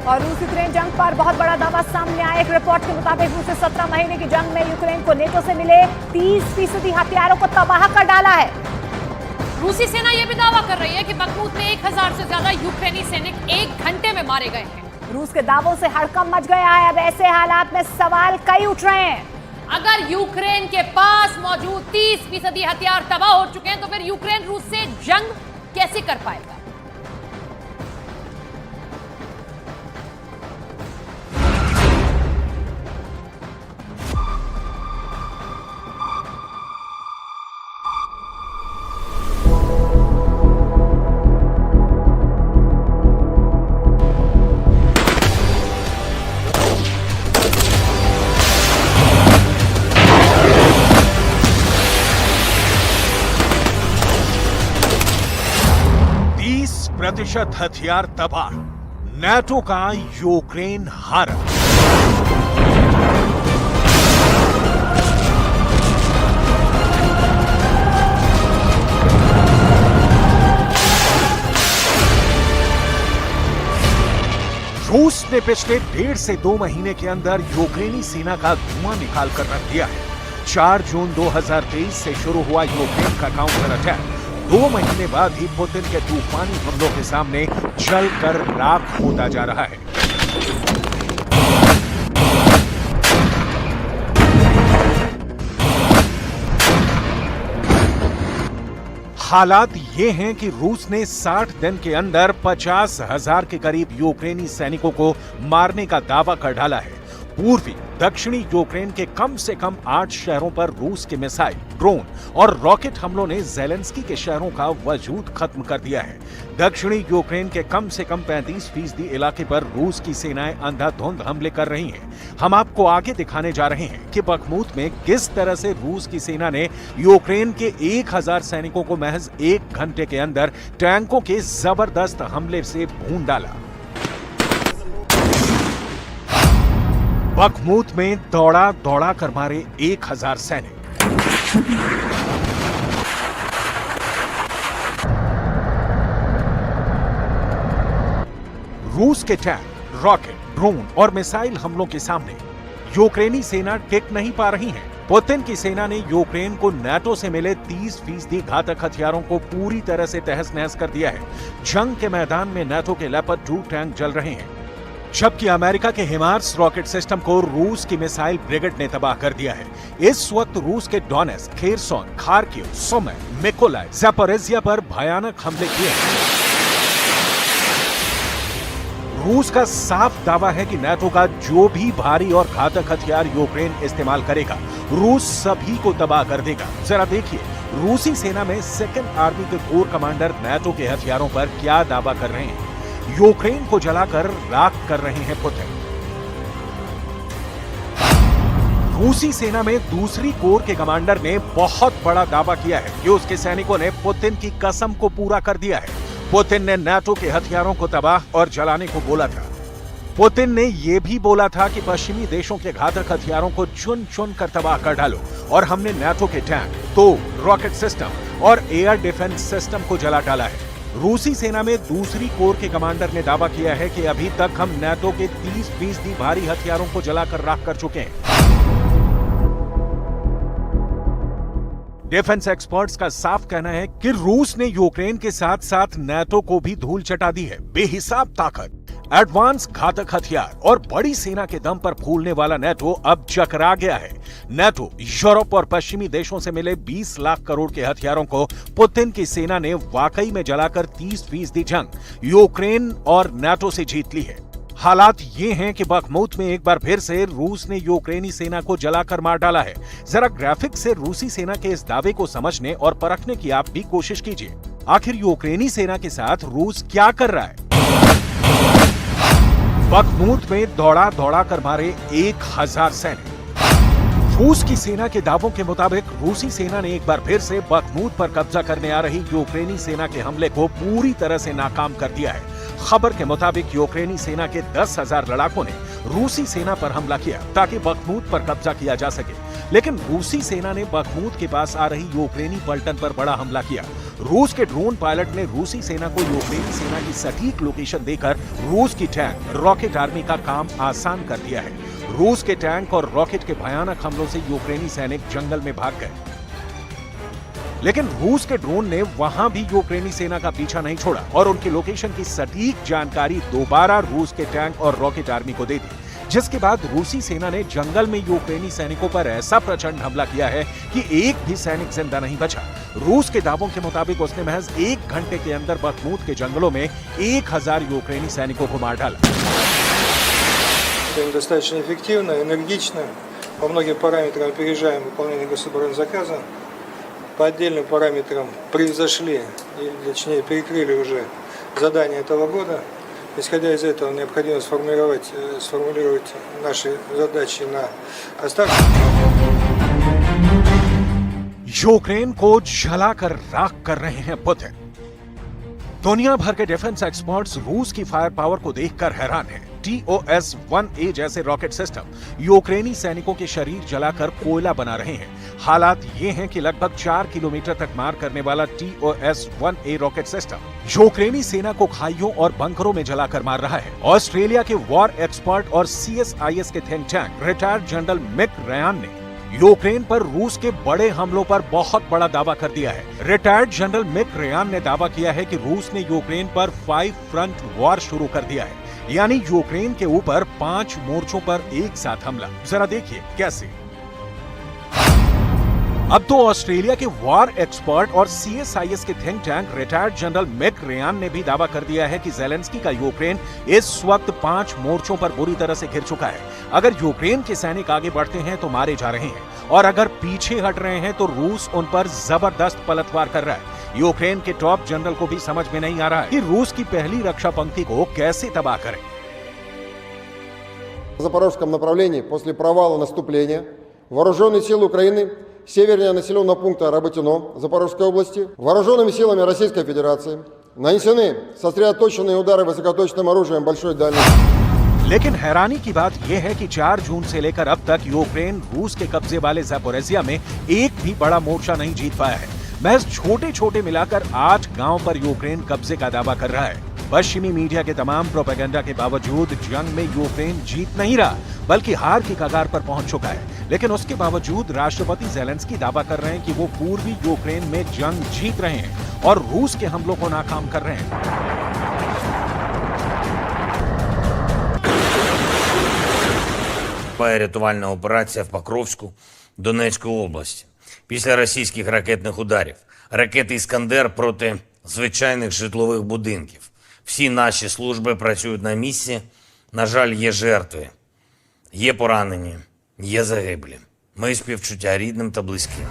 और रूस यूक्रेन जंग पर बहुत बड़ा दावा सामने आया। एक रिपोर्ट के मुताबिक रूस ने 17 महीने की जंग में यूक्रेन को नेटो से मिले 30% हथियारों को तबाह कर डाला है। रूसी सेना यह भी दावा कर रही है कि बखमूत में 1000 से ज्यादा यूक्रेनी सैनिक 1 घंटे में मारे गए हैं। रूस के दावों से हड़कंप मच गया है। अब ऐसे हालात में सवाल कई उठ रहे हैं। अगर यूक्रेन के पास मौजूद 30% हथियार तबाह हो चुके हैं तो फिर यूक्रेन रूस से जंग कैसे कर पाएगा? प्रतिशत हथियार तबाह, नाटो का यूक्रेन हारा। रूस ने पिछले 1.5 से 2 महीने के अंदर यूक्रेनी सेना का धुआं निकाल कर रख दिया है। 4 जून 2023 से शुरू हुआ यूक्रेन का काउंटर अटैक 2 महीने बाद ही पुतिन के तूफानी हमलों के सामने जलकर राख होता जा रहा है। हालात ये हैं कि रूस ने 60 दिन के अंदर 50,000 के करीब यूक्रेनी सैनिकों को मारने का दावा कर डाला है। पूर्वी दक्षिणी यूक्रेन के कम से कम 8 शहरों पर रूस के मिसाइल, ड्रोन और रॉकेट हमलों ने ज़ेलेंस्की के शहरों का वजूद खत्म कर दिया है। दक्षिणी यूक्रेन के कम से कम 35% इलाके पर रूस की सेनाएं अंधाधुंध हमले कर रही हैं। हम आपको आगे दिखाने जा रहे हैं कि बखमूत में किस तरह से रूस की सेना ने यूक्रेन के 1000 सैनिकों को महज 1 घंटे के अंदर टैंकों के जबरदस्त हमले से भून डाला। बखमूत में दौड़ा दौड़ा कर मारे 1000 सैनिक। रूस के टैंक, रॉकेट, ड्रोन और मिसाइल हमलों के सामने यूक्रेनी सेना टिक नहीं पा रही है। पुतिन की सेना ने यूक्रेन को नाटो से मिले 30% घातक हथियारों को पूरी तरह से तहस नहस कर दिया है। जंग के मैदान में नाटो के लेपर्ड 2 टैंक जल रहे हैं, जबकि अमेरिका के हिमार्स रॉकेट सिस्टम को रूस की मिसाइल ब्रिगेड ने तबाह कर दिया है। इस वक्त रूस के Donetsk, Kherson, Kharkiv, Sumy, Mykolaiv, Zaporizhzhia पर भयानक हमले किए हैं। रूस का साफ दावा है कि नाटो का जो भी भारी और घातक हथियार यूक्रेन इस्तेमाल करेगा, रूस सभी को तबाह कर देगा। जरा देखिए रूसी सेना में 2nd आर्मी के कोर कमांडर नाटो के हथियारों पर क्या दावा कर रहे हैं। यूक्रेन को जलाकर राख कर रहे हैं पुतिन। रूसी सेना में 2री कोर के कमांडर ने बहुत बड़ा दावा किया है कि उसके सैनिकों ने पुतिन की कसम को पूरा कर दिया है। पुतिन ने नाटो के हथियारों को तबाह और जलाने को बोला था। पुतिन ने यह भी बोला था कि पश्चिमी देशों के घातक हथियारों को चुन चुन कर तबाह कर डालो, और हमने नाटो के टैंक, तोप, रॉकेट सिस्टम और एयर डिफेंस सिस्टम को जला डाला है। रूसी सेना में 2री कोर के कमांडर ने दावा किया है कि अभी तक हम नाटो के 30% भारी हथियारों को जलाकर राख कर चुके हैं। डिफेंस एक्सपर्ट्स का साफ कहना है कि रूस ने यूक्रेन के साथ साथ नाटो को भी धूल चटा दी है। बेहिसाब ताकत, एडवांस घातक हथियार और बड़ी सेना के दम पर फूलने वाला नाटो अब चकरा गया है। नाटो यूरोप और पश्चिमी देशों से मिले 20 लाख करोड़ के हथियारों को पुतिन की सेना ने वाकई में जलाकर 30% जंग यूक्रेन और नाटो से जीत ली है। हालात ये हैं कि बखमूत में एक बार फिर से रूस ने यूक्रेनी सेना को जलाकर मार डाला है। जरा ग्राफिक से रूसी सेना के इस दावे को समझने और परखने की आप भी कोशिश कीजिए। आखिर यूक्रेनी सेना के साथ रूस क्या कर रहा है? बखमूत में दौड़ा दौड़ा कर मारे 1000 सैनिक। रूस की सेना के दावों के मुताबिक रूसी सेना ने एक बार फिर से बखमूत पर कब्जा करने आ रही यूक्रेनी सेना के हमले को पूरी तरह से नाकाम कर दिया है। खबर के मुताबिक यूक्रेनी सेना के 10,000 लड़ाकों ने रूसी सेना पर हमला किया ताकि बखमूत पर कब्जा किया जा सके। लेकिन रूसी सेना ने बखमूत के पास आ रही यूक्रेनी पलटन पर बड़ा हमला किया। रूस के ड्रोन पायलट ने रूसी सेना को यूक्रेनी सेना की सटीक लोकेशन देकर रूस की टैंक, रॉकेट आर्मी का काम आसान कर दिया है। रूस के टैंक और रॉकेट के भयानक हमलों से यूक्रेनी सैनिक जंगल में भाग गए। लेकिन रूस के ड्रोन ने वहां भी यूक्रेनी सेना का पीछा नहीं छोड़ा और उनकी लोकेशन की सटीक जानकारी दोबारा रूस के टैंक और रॉकेट आर्मी को दे दी, जिसके बाद रूसी सेना ने जंगल में यूक्रेनी सैनिकों पर ऐसा प्रचंड हमला किया है कि एक भी सैनिक जिंदा नहीं बचा। रूस के दावों के मुताबिक उसने महज 1 घंटे के अंदर बखमूत के जंगलों में 1000 यूक्रेनी सैनिकों को मार डाला। Достаточно эффективно, энергично. По многим параметрам опережаем выполнение гособоронзаказа. По отдельным параметрам превзошли, или точнее перекрыли уже задания этого года. Исходя из этого, необходимо сформулировать наши задачи на оставшиеся. यूक्रेन को जलाकर राख कर रहे हैं पुतिन। दुनिया भर के डिफेंस एक्सपर्ट्स रूस की फायर पावर को देखकर हैरान हैं। TOS-1A जैसे रॉकेट सिस्टम यूक्रेनी सैनिकों के शरीर जलाकर कोयला बना रहे हैं। हालात ये हैं कि लगभग 4 किलोमीटर तक मार करने वाला TOS-1A रॉकेट सिस्टम यूक्रेनी सेना को खाइयों और बंकरों में जलाकर मार रहा है। ऑस्ट्रेलिया के वॉर एक्सपर्ट और CSIS के think tank retired general Mick Ryan ने यूक्रेन पर रूस के बड़े हमलों पर बहुत बड़ा दावा कर दिया है। रिटायर्ड जनरल मिक रयान ने दावा किया है कि रूस ने यूक्रेन पर 5 फ्रंट वॉर शुरू कर दिया है, यानी यूक्रेन के ऊपर 5 मोर्चों पर एक साथ हमला। जरा देखिए कैसे। अब तो ऑस्ट्रेलिया के वॉर एक्सपर्ट और CSIS के think tank retired general Mick Ryan ने भी दावा कर दिया है कि ज़ेलेंस्की का यूक्रेन इस वक्त 5 मोर्चों पर बुरी तरह से घिर चुका है। अगर यूक्रेन के सैनिक आगे बढ़ते हैं तो मारे जा रहे हैं और अगर पीछे हट रहे हैं तो रूस उन पर जबरदस्त पलटवार कर रहा है। यूक्रेन के टॉप जनरल को भी समझ में नहीं आ रहा है कि रूस की पहली रक्षा पंक्ति को कैसे तबाह करें। В Запорожском направлении после провала наступления вооруженные силы Украины севернее населенного пункта Работино Запорожской области вооруженными силами Российской Федерации нанесены сосредоточенные удары высокоточным оружием большой дальности। लेकिन हैरानी की बात यह है कि 4 जून से लेकर अब तक यूक्रेन रूस के कब्जे वाले ज़ापोरिज़िया में एक भी बड़ा मोर्चा नहीं जीत पाया है। महज छोटे-छोटे मिलाकर 8 गांव पर यूक्रेन कब्जे का दावा कर रहा है। पश्चिमी मीडिया के तमाम प्रोपेगेंडा के बावजूद जंग में यूक्रेन जीत नहीं रहा, बल्कि हार की कगार पर पहुंच चुका है। लेकिन उसके बावजूद राष्ट्रपति ज़ेलेंस्की दावा कर रहे हैं कि वो पूर्वी यूक्रेन में जंग जीत रहे हैं और रूस के हमलों को नाकाम कर रहे हैं। Рятувальна операція в Покровську Донецької області. Після російських ракетних ударів. Ракети «Іскандер» проти звичайних житлових будинків. Всі наші служби працюють на місці. На жаль, є жертви, є поранені, є загиблі. Мої співчуття рідним та близьким.